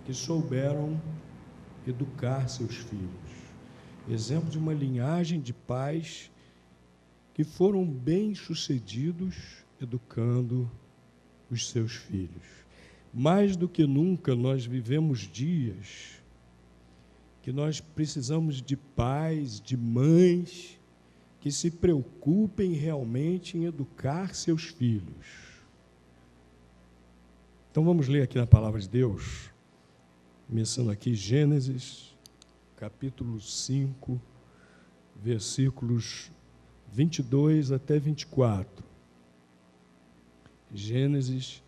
que souberam educar seus filhos. Exemplo de uma linhagem de pais que foram bem-sucedidos educando os seus filhos. Mais do que nunca, nós vivemos dias que nós precisamos de pais, de mães, que se preocupem realmente em educar seus filhos. Então vamos ler aqui na Palavra de Deus, começando aqui Gênesis, capítulo 5, versículos 22 até 24. Gênesis,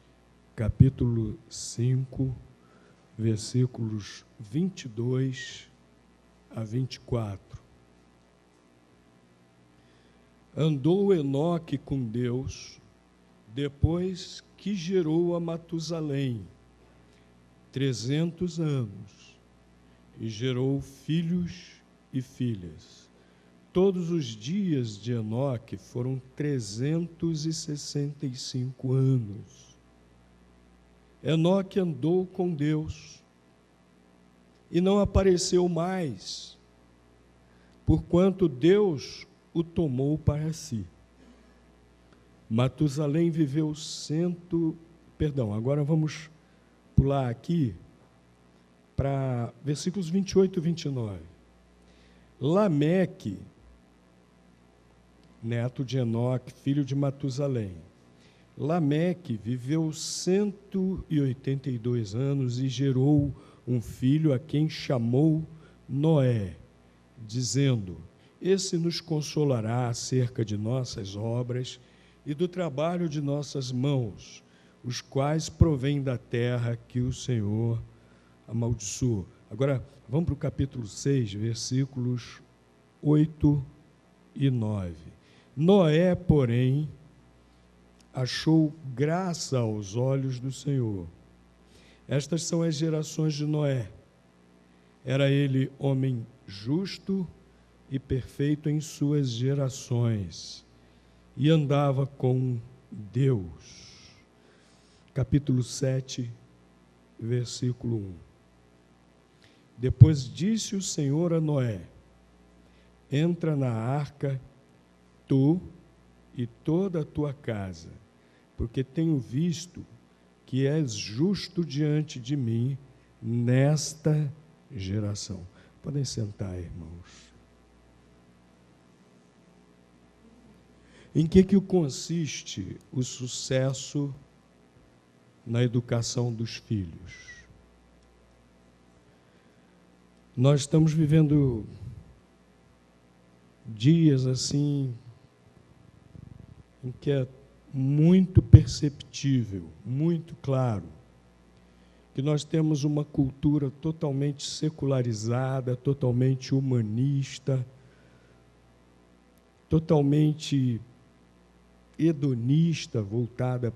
capítulo 5, versículos 22 a 24. Andou Enoque com Deus, depois que gerou a Matusalém, 300 anos, e gerou filhos e filhas. Todos os dias de Enoque foram 365 anos. Enoque andou com Deus e não apareceu mais, porquanto Deus o tomou para si. Matusalém viveu agora vamos pular aqui para versículos 28 e 29. Lameque, neto de Enoque, filho de Matusalém. Lameque viveu 182 anos e gerou um filho a quem chamou Noé, dizendo: esse nos consolará acerca de nossas obras e do trabalho de nossas mãos, os quais provêm da terra que o Senhor amaldiçoou. Agora, vamos para o capítulo 6, versículos 8 e 9. Noé, porém, achou graça aos olhos do Senhor. Estas são as gerações de Noé. Era ele homem justo e perfeito em suas gerações, e andava com Deus. Capítulo 7, versículo 1. Depois disse o Senhor a Noé: entra na arca, tu e toda a tua casa, porque tenho visto que és justo diante de mim nesta geração. Podem sentar, irmãos. Em que consiste o sucesso na educação dos filhos? Nós estamos vivendo dias assim em que é muito perceptível, muito claro, que nós temos uma cultura totalmente secularizada, totalmente humanista, totalmente hedonista, voltada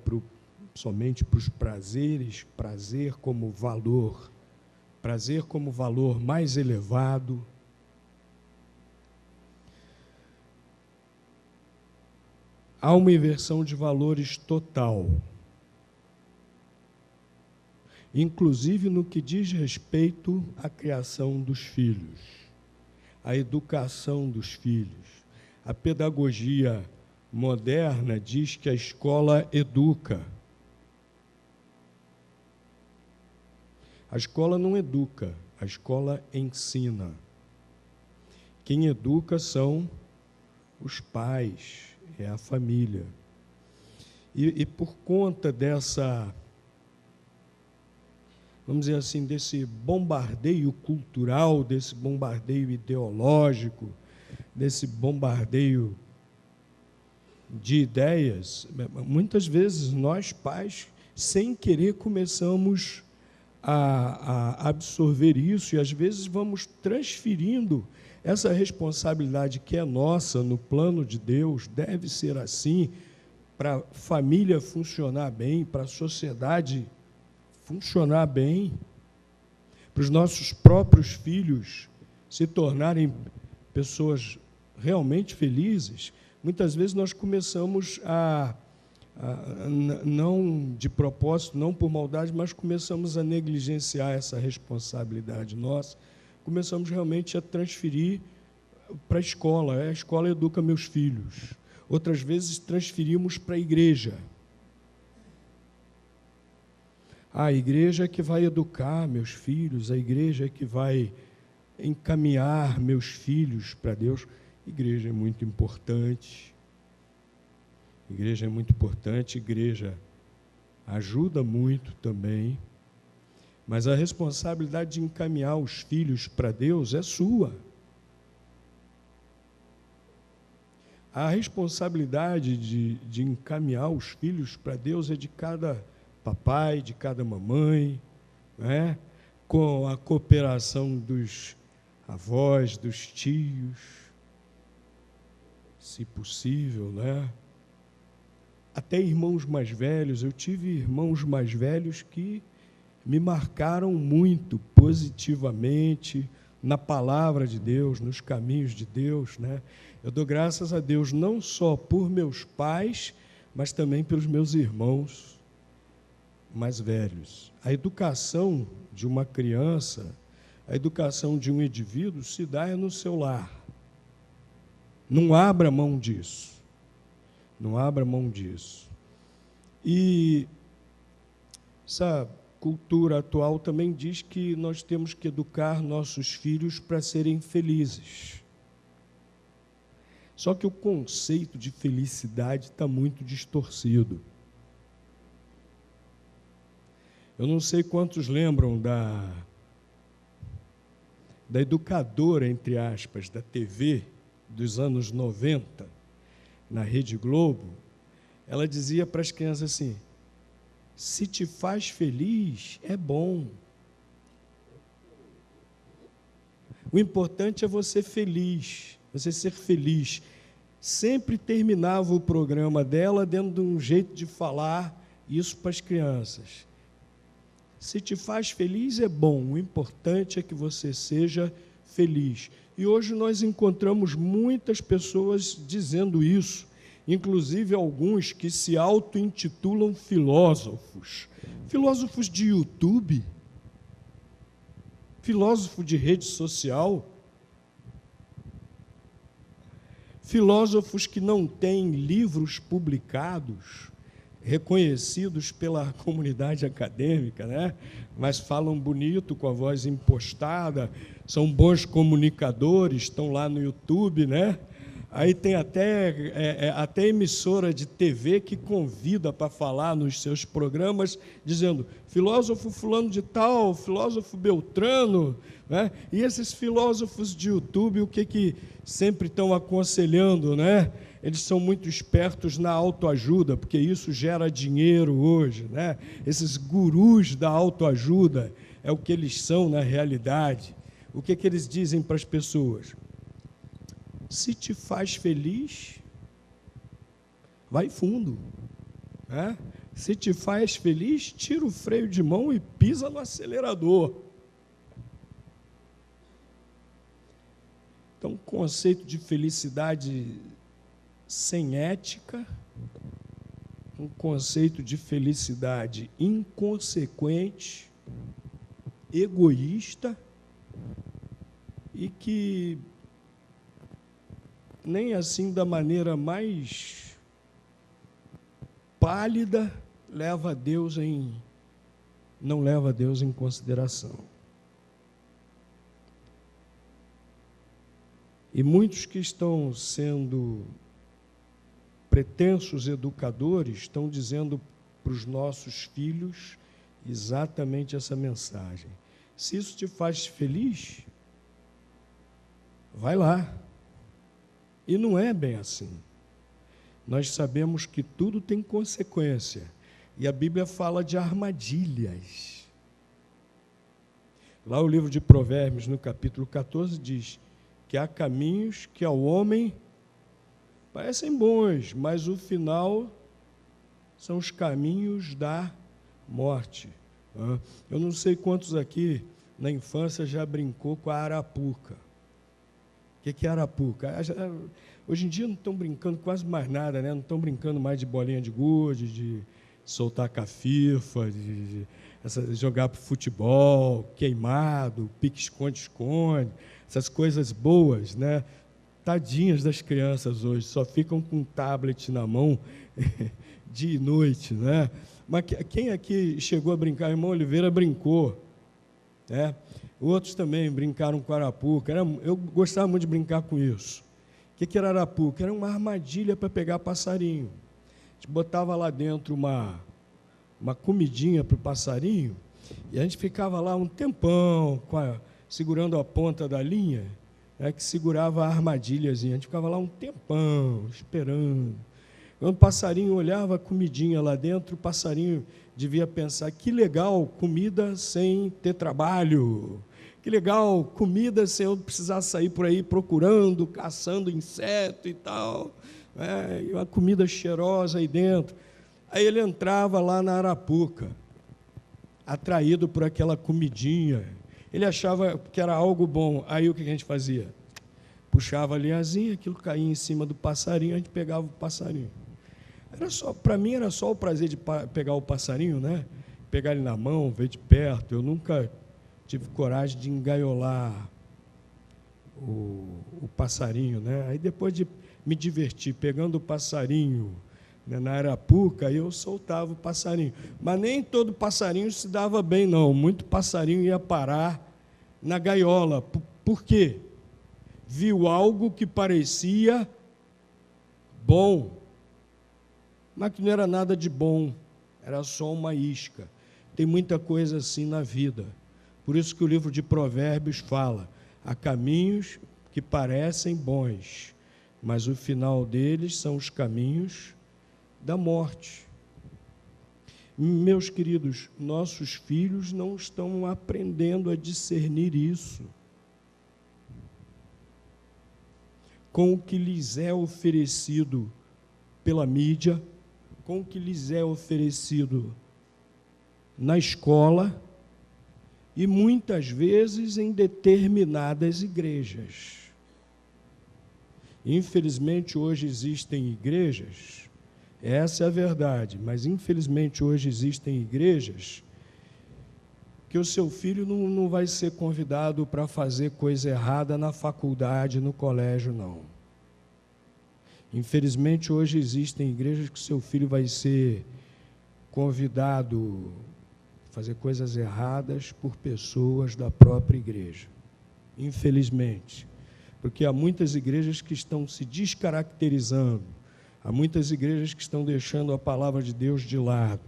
somente para os prazeres, prazer como valor mais elevado. Há uma inversão de valores total, inclusive no que diz respeito à criação dos filhos, à educação dos filhos. A pedagogia moderna diz que a escola educa. A escola não educa, a escola ensina. Quem educa são os pais, é a família. E por conta dessa, vamos dizer assim, desse bombardeio cultural, desse bombardeio ideológico, desse bombardeio de ideias, muitas vezes nós, pais, sem querer, começamos a absorver isso, e às vezes vamos transferindo essa responsabilidade que é nossa no plano de Deus. Deve ser assim para a família funcionar bem, para a sociedade funcionar bem, para os nossos próprios filhos se tornarem pessoas realmente felizes. Muitas vezes nós começamos a não de propósito, não por maldade, mas começamos a negligenciar essa responsabilidade nossa, começamos realmente a transferir para a escola educa meus filhos. Outras vezes transferimos para a igreja. A igreja é que vai educar meus filhos, a igreja é que vai encaminhar meus filhos para Deus. Igreja é muito importante. Igreja é muito importante, igreja ajuda muito também, mas a responsabilidade de encaminhar os filhos para Deus é sua. A responsabilidade de encaminhar os filhos para Deus é de cada papai, de cada mamãe, né? Com a cooperação dos avós, dos tios, se possível, né? Até irmãos mais velhos. Eu tive irmãos mais velhos que me marcaram muito positivamente na palavra de Deus, nos caminhos de Deus, né? Eu dou graças a Deus não só por meus pais, mas também pelos meus irmãos mais velhos. A educação de uma criança, a educação de um indivíduo se dá no seu lar. Não abra mão disso. Não abra mão disso. E essa cultura atual também diz que nós temos que educar nossos filhos para serem felizes. Só que o conceito de felicidade está muito distorcido. Eu não sei quantos lembram da educadora, entre aspas, da TV dos anos 90, na Rede Globo. Ela dizia para as crianças assim: se te faz feliz, é bom. O importante é você feliz, você ser feliz. Sempre terminava o programa dela dando um jeito de falar isso para as crianças. Se te faz feliz, é bom. O importante é que você seja feliz. E hoje nós encontramos muitas pessoas dizendo isso, inclusive alguns que se auto-intitulam filósofos. Filósofos de YouTube, filósofo de rede social, filósofos que não têm livros publicados, reconhecidos pela comunidade acadêmica, né? Mas falam bonito, com a voz impostada, são bons comunicadores, estão lá no YouTube, né? Aí tem até emissora de TV que convida para falar nos seus programas, dizendo, filósofo fulano de tal, filósofo Beltrano, né? E esses filósofos de YouTube, o que sempre estão aconselhando, né? Eles são muito espertos na autoajuda, porque isso gera dinheiro hoje, né? Esses gurus da autoajuda é o que eles são na realidade. O que eles dizem para as pessoas? Se te faz feliz, vai fundo, né? Se te faz feliz, tira o freio de mão e pisa no acelerador. Então, o conceito de felicidade sem ética, um conceito de felicidade inconsequente, egoísta, e que nem assim da maneira mais pálida não leva Deus em consideração. E muitos que estão sendo pretensos educadores estão dizendo para os nossos filhos exatamente essa mensagem. Se isso te faz feliz, vai lá. E não é bem assim. Nós sabemos que tudo tem consequência. E a Bíblia fala de armadilhas. Lá o livro de Provérbios, no capítulo 14, diz que há caminhos que ao homem parecem bons, mas o final são os caminhos da morte. Eu não sei quantos aqui, na infância, já brincou com a arapuca. O que é arapuca? Hoje em dia não estão brincando quase mais nada, né? Não estão brincando mais de bolinha de gude, de soltar cafifa, de jogar para futebol, queimado, pique-esconde-esconde, essas coisas boas, né? Tadinhas das crianças hoje, só ficam com um tablet na mão dia e noite, né? Mas quem aqui chegou a brincar? Irmão Oliveira brincou, né? Outros também brincaram com arapuca. Eu gostava muito de brincar com isso. O que era arapuca? Era uma armadilha para pegar passarinho. A gente botava lá dentro uma comidinha para o passarinho e a gente ficava lá um tempão segurando a ponta da linha, que segurava a armadilhazinha. A gente ficava lá um tempão esperando. Quando o passarinho olhava a comidinha lá dentro, o passarinho devia pensar: que legal, comida sem ter trabalho. Que legal, comida sem eu precisar sair por aí procurando, caçando inseto e tal. E uma comida cheirosa aí dentro. Aí ele entrava lá na arapuca, atraído por aquela comidinha. Ele achava que era algo bom. Aí o que a gente fazia? Puxava a linhazinha, aquilo caía em cima do passarinho, a gente pegava o passarinho. Para mim era só o prazer de pegar o passarinho, né? Pegar ele na mão, ver de perto. Eu nunca tive coragem de engaiolar o passarinho, né? Aí depois de me divertir pegando o passarinho, né, na arapuca, eu soltava o passarinho. Mas nem todo passarinho se dava bem, não. Muito passarinho ia parar na gaiola. Por quê? Viu algo que parecia bom, mas que não era nada de bom, era só uma isca. Tem muita coisa assim na vida. Por isso que o livro de Provérbios fala: há caminhos que parecem bons, mas o final deles são os caminhos da morte. Meus queridos, nossos filhos não estão aprendendo a discernir isso. Com o que lhes é oferecido pela mídia, com o que lhes é oferecido na escola e muitas vezes em determinadas igrejas. Infelizmente, hoje existem igrejas, essa é a verdade, mas infelizmente hoje existem igrejas que o seu filho não vai ser convidado para fazer coisa errada na faculdade, no colégio, não. Infelizmente, hoje existem igrejas que o seu filho vai ser convidado a fazer coisas erradas por pessoas da própria igreja. Infelizmente. Porque há muitas igrejas que estão se descaracterizando, há muitas igrejas que estão deixando a palavra de Deus de lado,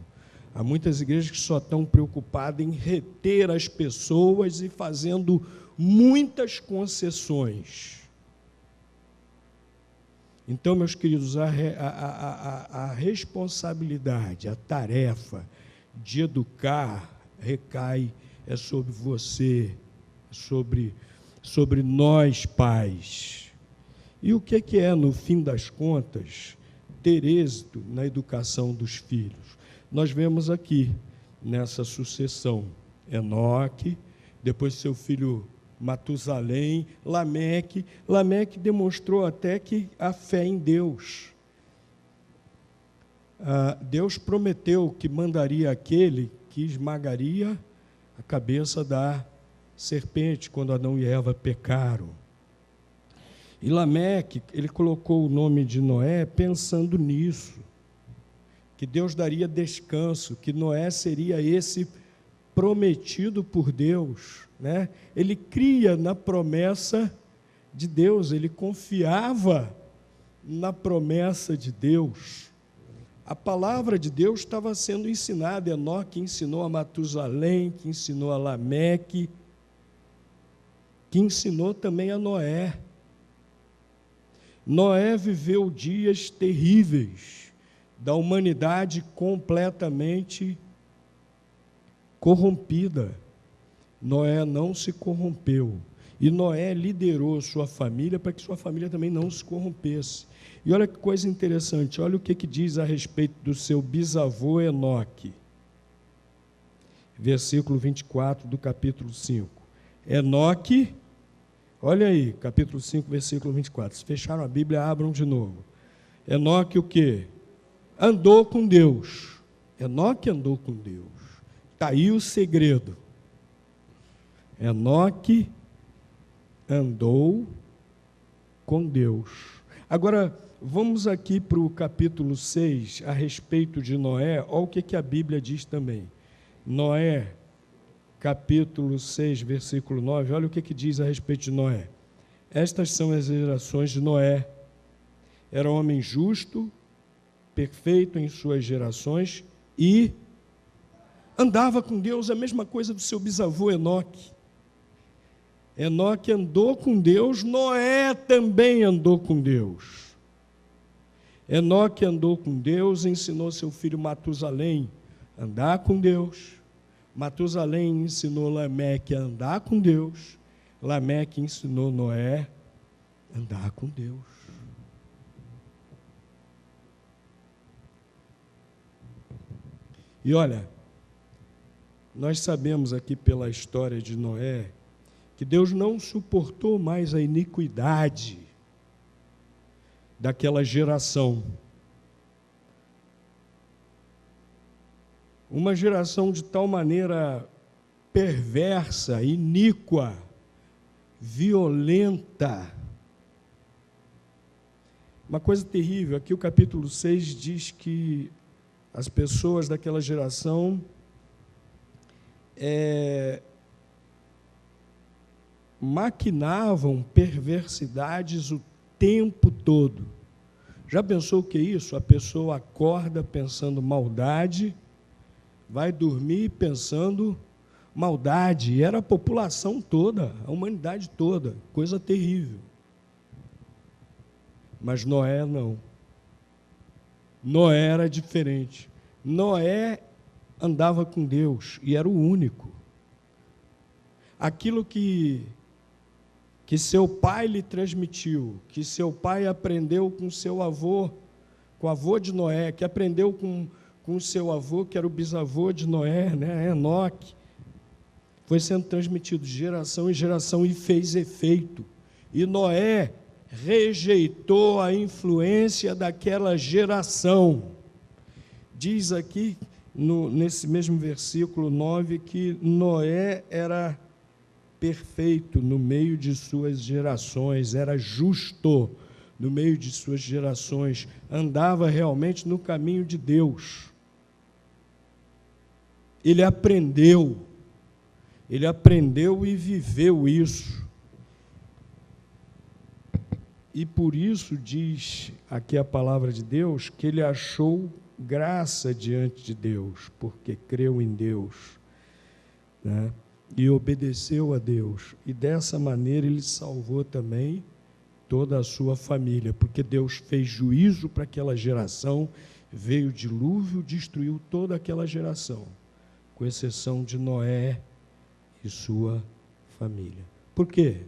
há muitas igrejas que só estão preocupadas em reter as pessoas e fazendo muitas concessões. Então, meus queridos, a responsabilidade, a tarefa de educar recai sobre você, sobre nós pais. E o que é, no fim das contas, ter êxito na educação dos filhos? Nós vemos aqui, nessa sucessão, Enoque, depois seu filho Matusalém, Lameque. Lameque demonstrou até que a fé em Deus. Deus prometeu que mandaria aquele que esmagaria a cabeça da serpente quando Adão e Eva pecaram. E Lameque, ele colocou o nome de Noé pensando nisso, que Deus daria descanso, que Noé seria esse prometido por Deus, né? Ele cria na promessa de Deus, ele confiava na promessa de Deus. A palavra de Deus estava sendo ensinada. Enoque ensinou a Matusalém, que ensinou a Lameque, que ensinou também a Noé. Noé viveu dias terríveis da humanidade completamente corrompida. Noé não se corrompeu. E Noé liderou sua família para que sua família também não se corrompesse. E olha que coisa interessante, olha o que diz a respeito do seu bisavô Enoque. Versículo 24 do capítulo 5. Enoque Olha aí, capítulo 5, versículo 24. Se fecharam a Bíblia, abram de novo. Enoque o quê? Andou com Deus. Enoque andou com Deus. Está aí o segredo. Enoque andou com Deus. Agora, vamos aqui para o capítulo 6, a respeito de Noé. Olha o que a Bíblia diz também. Noé, capítulo 6, versículo 9, olha o que diz a respeito de Noé. Estas são as gerações de Noé. Era um homem justo, perfeito em suas gerações e andava com Deus, a mesma coisa do seu bisavô Enoque. Enoque andou com Deus, Noé também andou com Deus. Enoque andou com Deus, ensinou seu filho Matusalém a andar com Deus. Matusalém ensinou Lameque a andar com Deus. Lameque ensinou Noé a andar com Deus. E olha, nós sabemos aqui pela história de Noé que Deus não suportou mais a iniquidade daquela geração. Uma geração de tal maneira perversa, iníqua, violenta. Uma coisa terrível, aqui o capítulo 6 diz que as pessoas daquela geração maquinavam perversidades o tempo todo. Já pensou o que é isso? A pessoa acorda pensando maldade, vai dormir pensando maldade. E era a população toda, a humanidade toda, coisa terrível. Mas Noé não. Noé era diferente. Noé andava com Deus e era o único. Aquilo que seu pai lhe transmitiu, que seu pai aprendeu com seu avô, com o avô de Noé, que aprendeu com o seu avô, que era o bisavô de Noé, né, Enoque, foi sendo transmitido de geração em geração e fez efeito. E Noé rejeitou a influência daquela geração. Diz aqui, nesse mesmo versículo 9, que Noé era perfeito no meio de suas gerações, era justo no meio de suas gerações, andava realmente no caminho de Deus. Ele aprendeu e viveu isso. E por isso diz aqui a palavra de Deus que ele achou graça diante de Deus, porque creu em Deus, né? E obedeceu a Deus. E dessa maneira ele salvou também toda a sua família, porque Deus fez juízo para aquela geração, veio o dilúvio, destruiu toda aquela geração, com exceção de Noé e sua família. Por quê?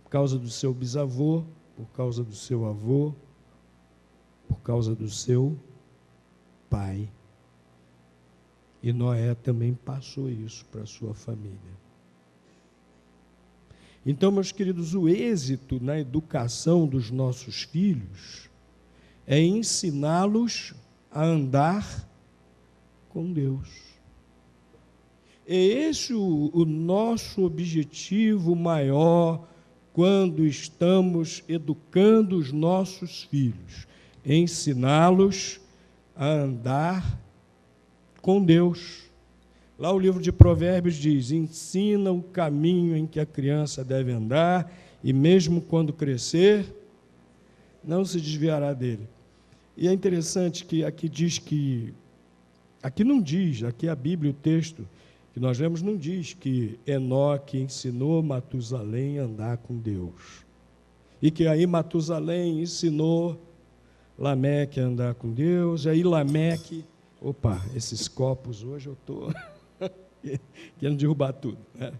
Por causa do seu bisavô, por causa do seu avô, por causa do seu pai. E Noé também passou isso para a sua família. Então, meus queridos, o êxito na educação dos nossos filhos é ensiná-los a andar com Deus. É esse o nosso objetivo maior quando estamos educando os nossos filhos, ensiná-los a andar com Deus. Lá o livro de Provérbios diz: ensina o caminho em que a criança deve andar, e mesmo quando crescer, não se desviará dele. E é interessante que aqui diz que, aqui não diz, aqui a Bíblia, o texto que nós lemos, não diz que Enoque ensinou Matusalém a andar com Deus. E que aí Matusalém ensinou Lameque a andar com Deus, e aí Lameque... Opa, esses copos hoje eu estou querendo derrubar tudo, né?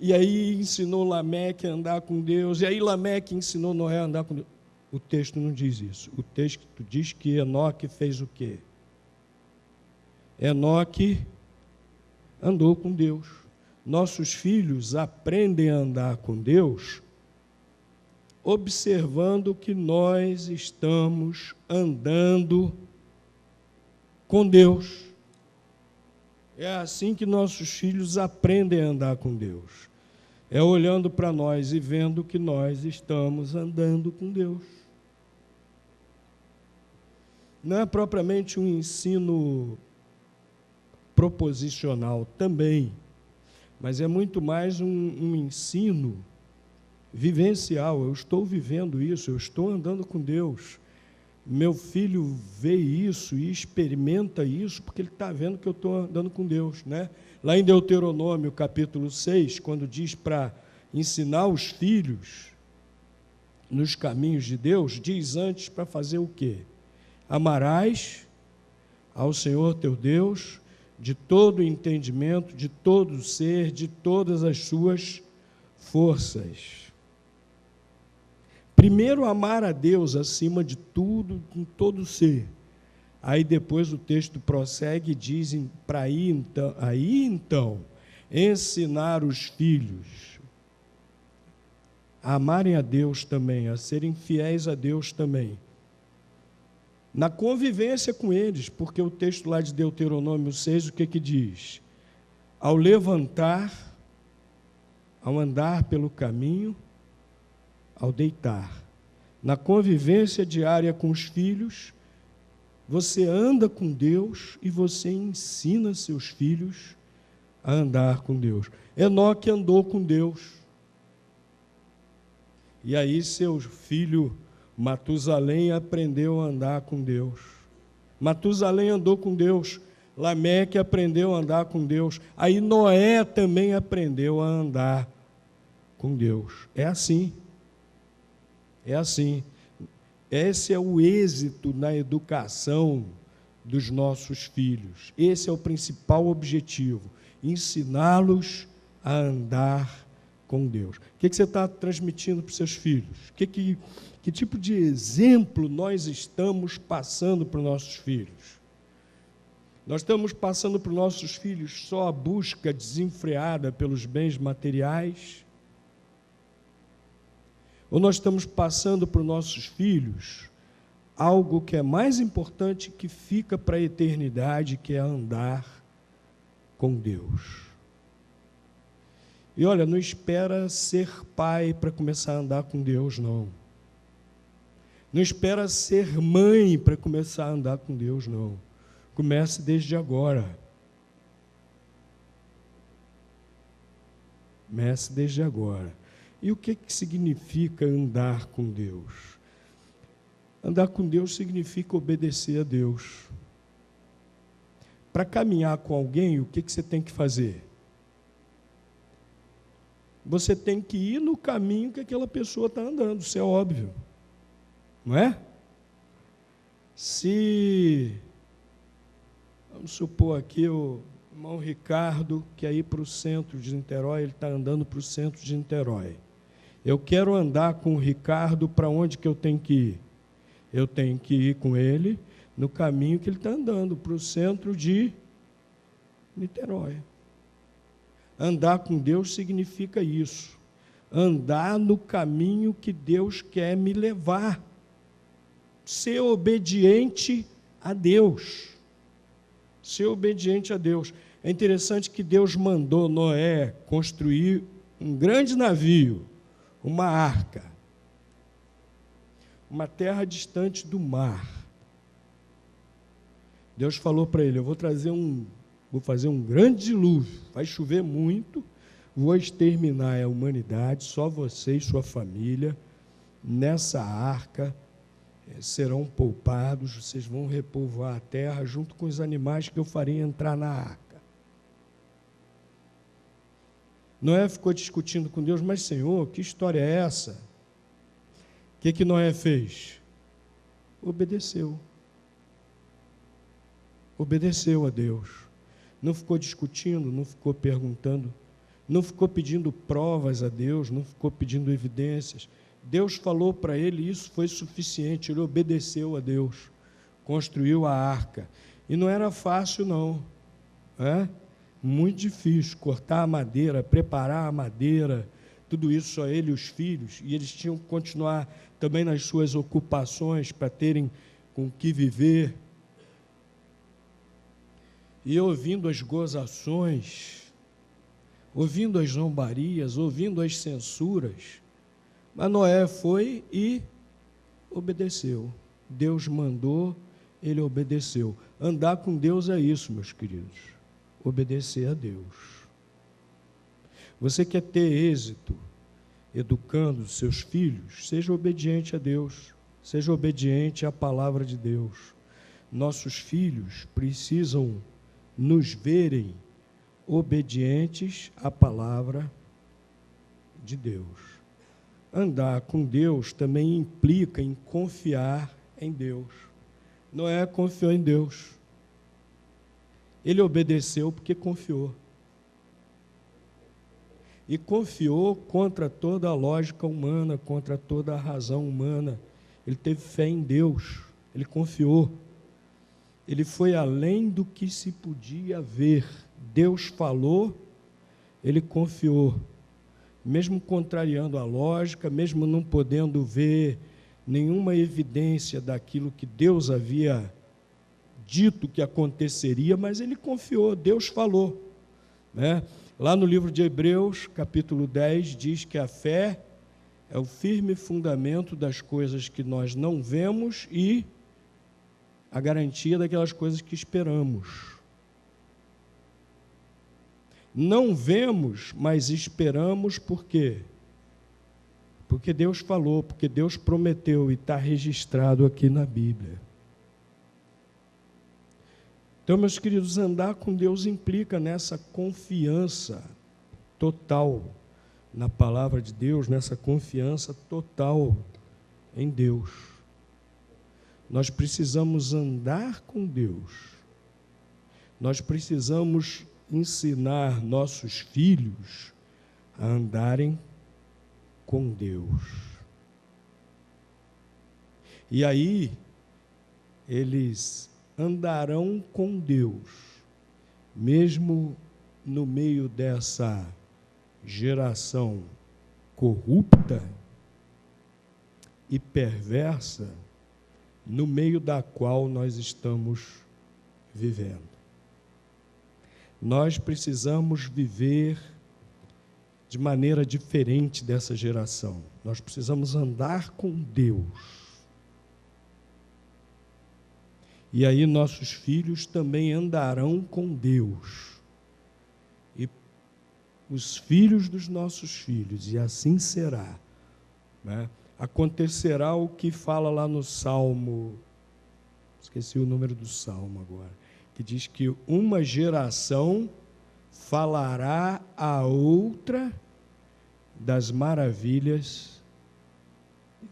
E aí ensinou Lameque a andar com Deus, e aí Lameque ensinou Noé a andar com Deus. O texto não diz isso. O texto diz que Enoque fez o quê? Enoque andou com Deus. nossos filhos aprendem a andar com Deus observando que nós estamos andando com Deus. É assim que nossos filhos aprendem a andar com Deus. É olhando para nós e vendo que nós estamos andando com Deus. Não é propriamente um ensino proposicional também, mas é muito mais um ensino vivencial. Eu estou vivendo isso, eu estou andando com Deus. Meu filho vê isso e experimenta isso porque ele está vendo que eu estou andando com Deus, né? Lá em Deuteronômio, capítulo 6, quando diz para ensinar os filhos nos caminhos de Deus, diz antes para fazer o quê? Amarás ao Senhor teu Deus de todo o entendimento, de todo o ser, de todas as suas forças. Primeiro, amar a Deus acima de tudo, com todo o ser. Aí depois o texto prossegue e diz para aí então, ensinar os filhos a amarem a Deus também, a serem fiéis a Deus também. Na convivência com eles, porque o texto lá de Deuteronômio 6, o que diz? Ao levantar, ao andar pelo caminho, ao deitar. Na convivência diária com os filhos, você anda com Deus e você ensina seus filhos a andar com Deus. Enoque andou com Deus. E aí seu filho Matusalém aprendeu a andar com Deus. Matusalém andou com Deus. Lameque aprendeu a andar com Deus. Aí Noé também aprendeu a andar com Deus. É assim. É assim. Esse é o êxito na educação dos nossos filhos. Esse é o principal objetivo, ensiná-los a andar com Deus. O que você está transmitindo para os seus filhos? Que tipo de exemplo nós estamos passando para os nossos filhos? Nós estamos passando para os nossos filhos só a busca desenfreada pelos bens materiais? Ou nós estamos passando para os nossos filhos algo que é mais importante, que fica para a eternidade, que é andar com Deus? E olha, não espera ser pai para começar a andar com Deus, não. Não espera ser mãe para começar a andar com Deus, não. Comece desde agora. Comece desde agora. E o que significa andar com Deus? Andar com Deus significa obedecer a Deus. Para caminhar com alguém, o que você tem que fazer? Você tem que ir no caminho que aquela pessoa está andando, isso é óbvio. Não é? Se, vamos supor aqui, o irmão Ricardo quer ir para o centro de Niterói, ele está andando para o centro de Niterói. Eu quero andar com o Ricardo, para onde que eu tenho que ir? Eu tenho que ir com ele no caminho que ele está andando, para o centro de Niterói. Andar com Deus significa isso. Andar no caminho que Deus quer me levar. Ser obediente a Deus. Ser obediente a Deus. É interessante que Deus mandou Noé construir um grande navio, uma arca, uma terra distante do mar. Deus falou para ele: eu vou fazer um grande dilúvio, vai chover muito, vou exterminar a humanidade, só você e sua família, nessa arca serão poupados, vocês vão repovoar a terra junto com os animais que eu farei entrar na arca. Noé ficou discutindo com Deus: mas Senhor, que história é essa? O que Noé fez? Obedeceu. Obedeceu a Deus. Não ficou discutindo, não ficou perguntando, não ficou pedindo provas a Deus, não ficou pedindo evidências. Deus falou para ele, isso foi suficiente, ele obedeceu a Deus, construiu a arca. E não era fácil, não. muito difícil, cortar a madeira, preparar a madeira, tudo isso só ele e os filhos, e eles tinham que continuar também nas suas ocupações para terem com o que viver. E ouvindo as gozações, ouvindo as zombarias, ouvindo as censuras, mas Noé foi e obedeceu. Deus mandou, ele obedeceu. Andar com Deus é isso, meus queridos, obedecer a Deus. Você quer ter êxito educando seus filhos? Seja obediente a Deus, seja obediente à palavra de Deus. Nossos filhos precisam nos verem obedientes à palavra de Deus. Andar com Deus também implica em confiar em Deus. Noé confiou em Deus. Ele obedeceu porque confiou. E confiou contra toda a lógica humana, contra toda a razão humana. Ele teve fé em Deus, ele confiou. Ele foi além do que se podia ver. Deus falou, ele confiou. Mesmo contrariando a lógica, mesmo não podendo ver nenhuma evidência daquilo que Deus havia dito que aconteceria, mas ele confiou, Deus falou, né? Lá no livro de Hebreus, capítulo 10, diz que a fé é o firme fundamento das coisas que nós não vemos e a garantia daquelas coisas que esperamos. Não vemos, mas esperamos, por quê? Porque Deus falou, porque Deus prometeu e está registrado aqui na Bíblia. Então, meus queridos, andar com Deus implica nessa confiança total na palavra de Deus, nessa confiança total em Deus. Nós precisamos andar com Deus. Nós precisamos ensinar nossos filhos a andarem com Deus. E aí, eles andarão com Deus, mesmo no meio dessa geração corrupta e perversa, no meio da qual nós estamos vivendo. Nós precisamos viver de maneira diferente dessa geração. Nós precisamos andar com Deus. E aí nossos filhos também andarão com Deus. E os filhos dos nossos filhos, e assim será, né? Acontecerá o que fala lá no Salmo, esqueci o número do Salmo agora, que diz que uma geração falará a outra das maravilhas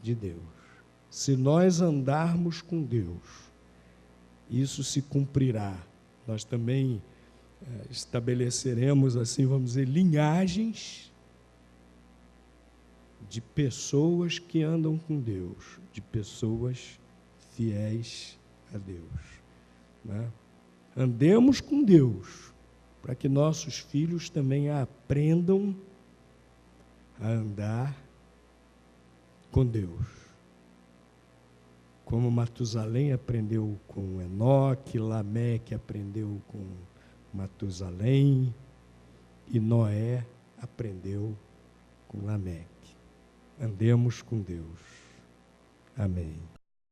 de Deus. Se nós andarmos com Deus, isso se cumprirá. Nós também estabeleceremos, assim, vamos dizer, linhagens de pessoas que andam com Deus, de pessoas fiéis a Deus, né? Andemos com Deus, para que nossos filhos também aprendam a andar com Deus. Como Matusalém aprendeu com Enoque, Lameque aprendeu com Matusalém e Noé aprendeu com Lameque. Andemos com Deus. Amém.